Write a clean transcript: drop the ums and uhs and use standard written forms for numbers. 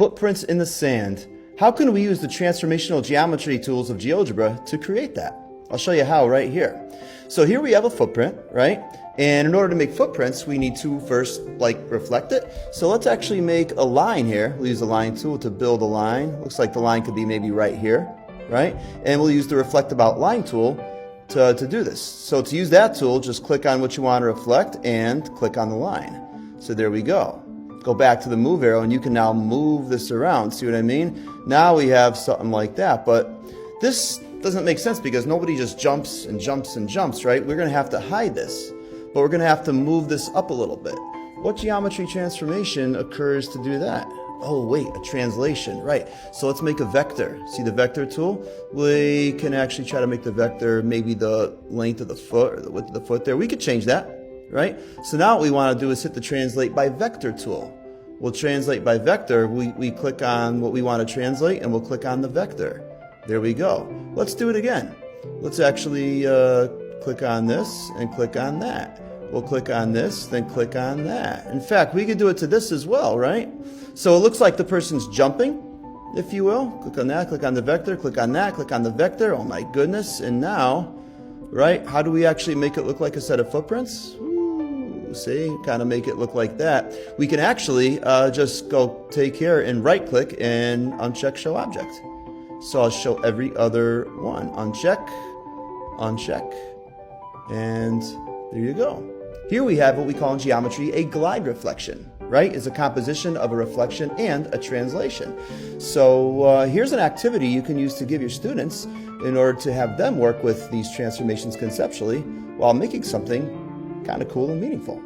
Footprints in the sand. How can we use the transformational geometry tools of GeoGebra to create that? I'll show you how right here. So here we have a footprint, right? And in order to make footprints, we need to first reflect it. So let's actually make a line here. We'll use the line tool to build a line. Looks like the line could be maybe right here, right? And we'll use the reflect about line tool to do this. So to use that tool, just click on what you want to reflect and click on the line. So there we go. Go back to the move arrow and you can now move this around. See what I mean? Now we have something like that, but this doesn't make sense because nobody just jumps and jumps and jumps, right? We're going to have to hide this, but we're going to have to move this up a little bit. What geometry transformation occurs to do that? Oh wait, a translation, right. So let's make a vector. See the vector tool? We can actually try to make the vector maybe the length of the foot or the width of the foot there. We could change that, right? So now what we want to do is hit the translate by vector tool. We'll translate by vector. We click on what we want to translate and we'll click on the vector. There we go. Let's do it again. Let's actually click on this and click on that. We'll click on this, then click on that. In fact, we could do it to this as well, right? So it looks like the person's jumping, if you will. Click on that, click on the vector, click on that, click on the vector. Oh my goodness. And now, right, how do we actually make it look like a set of footprints? Ooh, see, kind of make it look like that. We can actually just go take here and right click and uncheck show object. So I'll show every other one. Uncheck, uncheck, and there you go. Here we have what we call in geometry a glide reflection, right? It's a composition of a reflection and a translation. So here's an activity you can use to give your students in order to have them work with these transformations conceptually while making something kind of cool and meaningful.